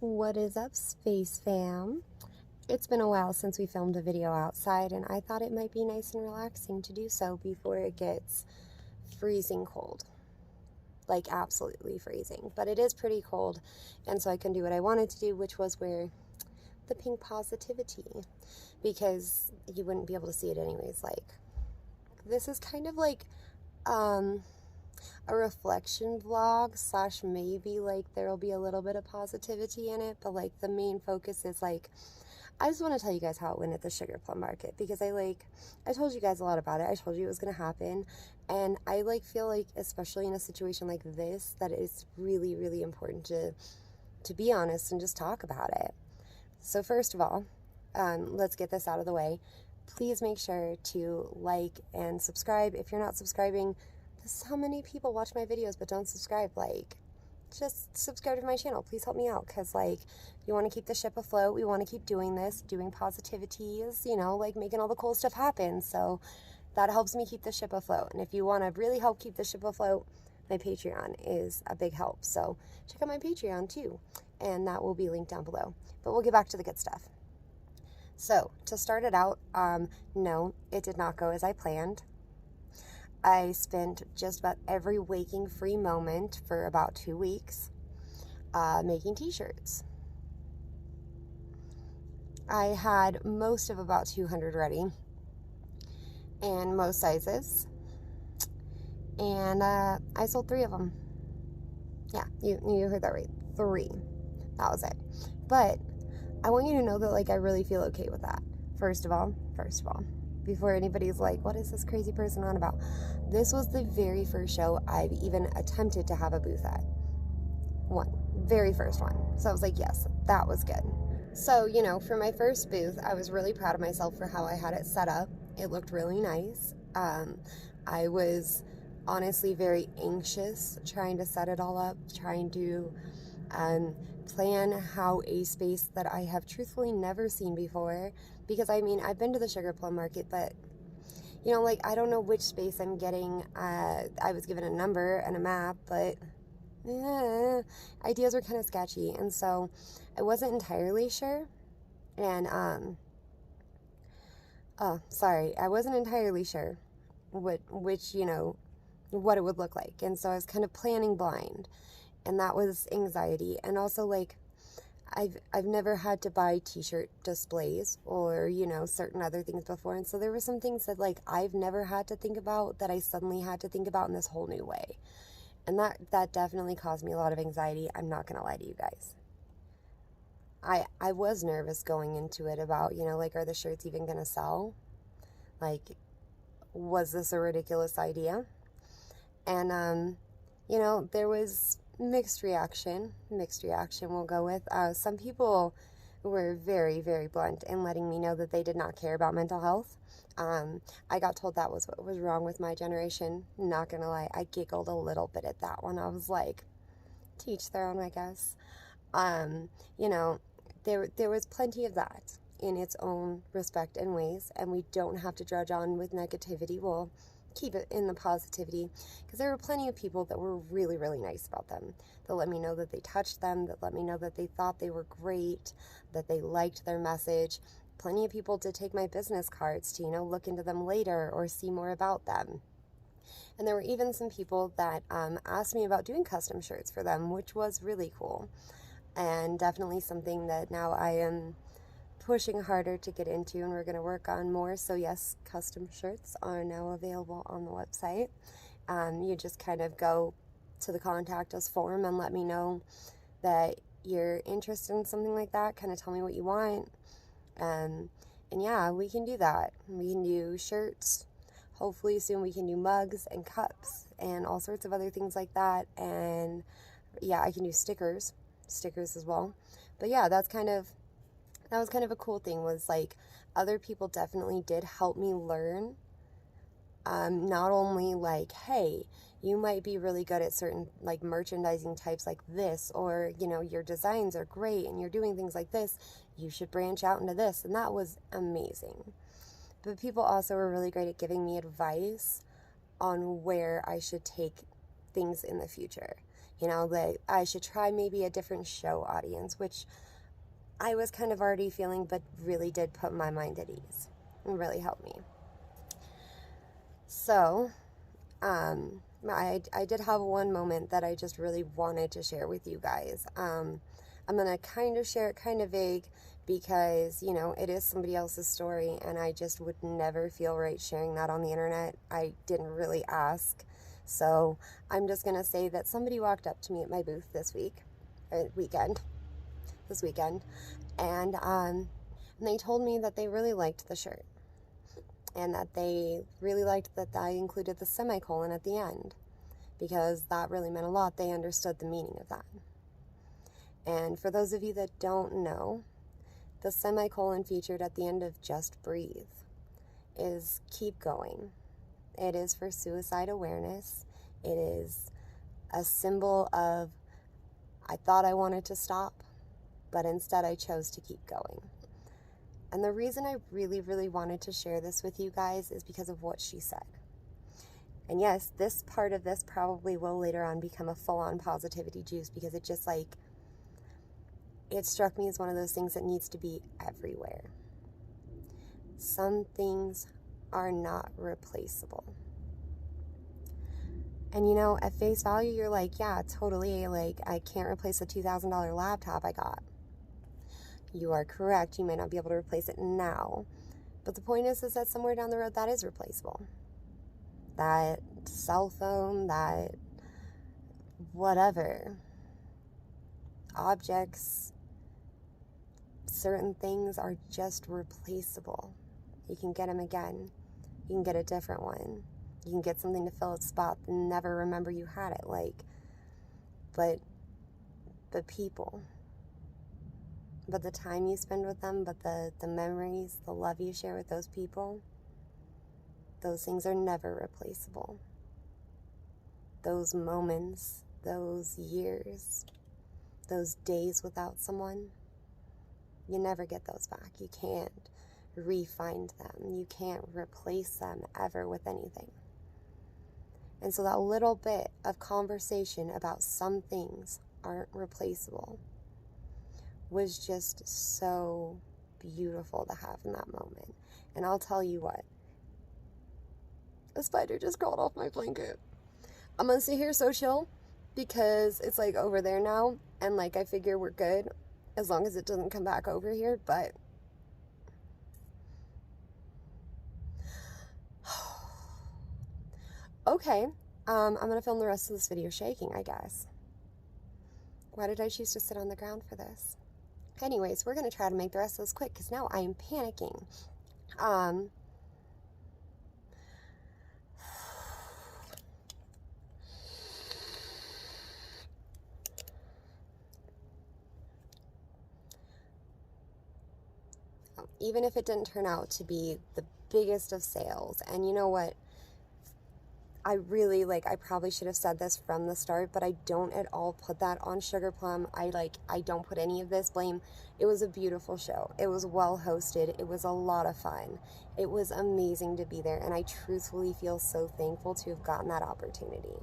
What is up, Space Fam? It's been a while since we filmed a video outside, and I thought it might be nice and relaxing to do so before it gets freezing cold. Like, absolutely freezing. But it is pretty cold, and so I can do what I wanted to do, which was wear the pink positivity, because you wouldn't be able to see it anyways. Like, this is kind of like, a reflection vlog slash maybe like there'll be a little bit of positivity in it, but like the main focus is like I just want to tell you guys how it went at the sugar plum market, because I told you guys a lot about it. I told you it was going to happen, and I feel like, especially in a situation like this, that it's really, really important to be honest and just talk about it. So first of all, let's get this out of the way. Please make sure to like and subscribe. If you're not subscribing, this is how many people watch my videos but don't subscribe. Like, just subscribe to my channel. Please help me out, because you want to keep the ship afloat. We want to keep doing this, doing positivities, making all the cool stuff happen. So that helps me keep the ship afloat. And if you want to really help keep the ship afloat, my Patreon is a big help. So check out my Patreon too, and that will be linked down below. But we'll get back to the good stuff. So to start it out, no, it did not go as I planned. I spent just about every waking free moment for about 2 weeks making t-shirts. I had most of about 200 ready, and most sizes, and I sold 3 of them. Yeah, you heard that right, 3. That was it. But I want you to know that I really feel okay with that. First of all, before anybody's like, what is this crazy person on about? This was the very first show I've even attempted to have a booth at. Very first one. So I was like, yes, that was good. So, for my first booth, I was really proud of myself for how I had it set up. It looked really nice. I was honestly very anxious trying to set it all up, trying to plan how a space that I have truthfully never seen before, because I've been to the sugar plum market, but I don't know which space I'm getting. I was given a number and a map, but ideas were kind of sketchy, and so I wasn't entirely sure. And I wasn't entirely sure what it would look like, and so I was kind of planning blind. And that was anxiety. And also, I've never had to buy t-shirt displays or, certain other things before. And so there were some things that, I've never had to think about that I suddenly had to think about in this whole new way. And that definitely caused me a lot of anxiety. I'm not going to lie to you guys. I was nervous going into it about, are the shirts even going to sell? Was this a ridiculous idea? And, there was mixed reaction we'll go with. Some people were very, very blunt in letting me know that they did not care about mental health. I got told that was what was wrong with my generation. Not gonna lie, I giggled a little bit at that one. I was like, to each their own, I guess. There was plenty of that in its own respect and ways, and we don't have to drudge on with negativity. We'll keep it in the positivity, because there were plenty of people that were really, really nice about them, that let me know that they touched them, that let me know that they thought they were great, that they liked their message. Plenty of people did take my business cards to, look into them later or see more about them. And there were even some people that asked me about doing custom shirts for them, which was really cool, and definitely something that now I am pushing harder to get into, and we're going to work on more. So yes, custom shirts are now available on the website. You just kind of go to the contact us form and let me know that you're interested in something like that. Kind of tell me what you want, and yeah, we can do that. We can do shirts. Hopefully soon we can do mugs and cups and all sorts of other things like that. And yeah, I can do stickers as well. But yeah, that was kind of a cool thing, was other people definitely did help me learn. Not only hey, you might be really good at certain merchandising types like this, or your designs are great and you're doing things like this, you should branch out into this. And that was amazing. But people also were really great at giving me advice on where I should take things in the future. You know, that I should try maybe a different show audience, which I was kind of already feeling, but really did put my mind at ease and really helped me. So, I did have one moment that I just really wanted to share with you guys. I'm going to kind of share it kind of vague because, you know, it is somebody else's story and I just would never feel right sharing that on the internet. I didn't really ask. So I'm just going to say that somebody walked up to me at my booth this weekend, and they told me that they really liked the shirt and that they really liked that I included the semicolon at the end because that really meant a lot. They understood the meaning of that. And for those of you that don't know, the semicolon featured at the end of Just Breathe is keep going. It is for suicide awareness. It is a symbol of I thought I wanted to stop, but instead I chose to keep going. And the reason I really, really wanted to share this with you guys is because of what she said. And yes, this part of this probably will later on become a full-on positivity juice because it just like, it struck me as one of those things that needs to be everywhere. Some things are not replaceable. And you know, at face value, you're like, yeah, totally, like, I can't replace the $2,000 laptop I got. You are correct, you may not be able to replace it now. But the point is that somewhere down the road, that is replaceable. That cell phone, that whatever. Objects, certain things are just replaceable. You can get them again. You can get a different one. You can get something to fill its spot and never remember you had it. But people, but the time you spend with them, but the memories, the love you share with those people, those things are never replaceable. Those moments, those years, those days without someone, you never get those back. You can't re-find them. You can't replace them ever with anything. And so that little bit of conversation about some things aren't replaceable was just so beautiful to have in that moment. And I'll tell you what, a spider just crawled off my blanket. I'm gonna sit here so chill because it's like over there now, and like I figure we're good as long as it doesn't come back over here. But okay, I'm gonna film the rest of this video shaking, I guess. Why did I choose to sit on the ground for this? Anyways, we're gonna try to make the rest of this quick because now I am panicking. Even if it didn't turn out to be the biggest of sales, and you know what, I really, I probably should have said this from the start, but I don't at all put that on Sugar Plum. I don't put any of this blame. It was a beautiful show. It was well hosted. It was a lot of fun. It was amazing to be there, and I truthfully feel so thankful to have gotten that opportunity.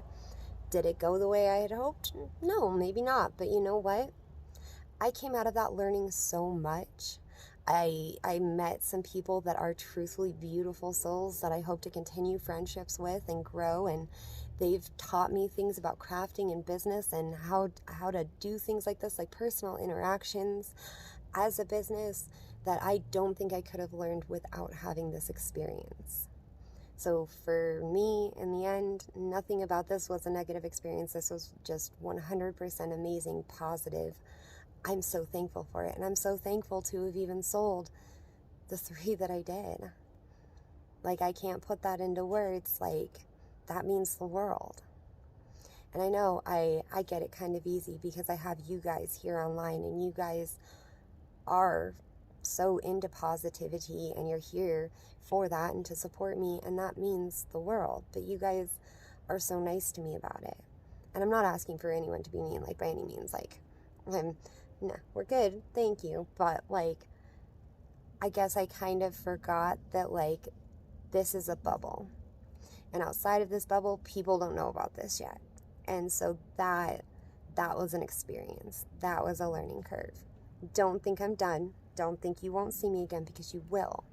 Did it go the way I had hoped? No, maybe not, but you know what? I came out of that learning so much. I met some people that are truthfully beautiful souls that I hope to continue friendships with and grow, and they've taught me things about crafting and business and how to do things like this, like personal interactions as a business, that I don't think I could have learned without having this experience. So for me, in the end, nothing about this was a negative experience. This was just 100% amazing, positive. I'm so thankful for it, and I'm so thankful to have even sold the 3 that I did. I can't put that into words. That means the world. And I know I get it kind of easy because I have you guys here online, and you guys are so into positivity, and you're here for that and to support me, and that means the world. But you guys are so nice to me about it. And I'm not asking for anyone to be mean, by any means. No, we're good, thank you. But, I guess I kind of forgot that, this is a bubble. And outside of this bubble, people don't know about this yet. And so that that was an experience. That was a learning curve. Don't think I'm done. Don't think you won't see me again, because you will.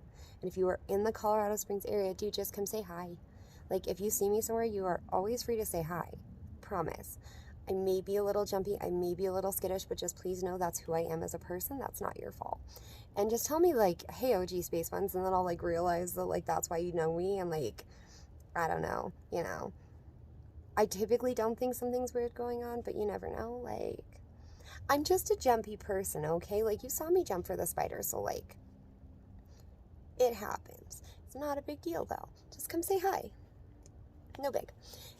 And if you are in the Colorado Springs area, dude, just come say hi. Like, if you see me somewhere, you are always free to say hi. Promise. I may be a little jumpy, I may be a little skittish, but just please know that's who I am as a person. That's not your fault. And just tell me, like, hey, OG Space Buns, and then I'll, like, realize that, like, that's why you know me, and, like, I don't know, you know. I typically don't think something's weird going on, but you never know. Like, I'm just a jumpy person, okay? Like, you saw me jump for the spider, so, like, it happens. It's not a big deal, though. Just come say hi. No big.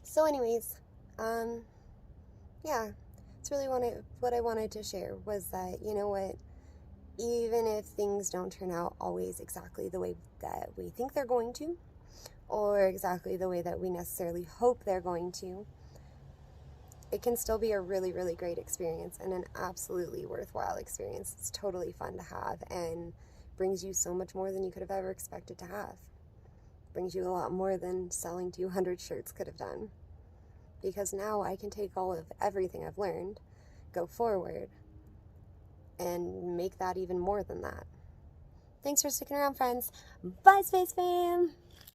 So anyways, yeah, it's really what I wanted to share was that, you know what, even if things don't turn out always exactly the way that we think they're going to, or exactly the way that we necessarily hope they're going to, it can still be a really, really great experience and an absolutely worthwhile experience. It's totally fun to have and brings you so much more than you could have ever expected to have. Brings you a lot more than selling 200 shirts could have done. Because now I can take all of everything I've learned, go forward, and make that even more than that. Thanks for sticking around, friends. Bye, Space Fam!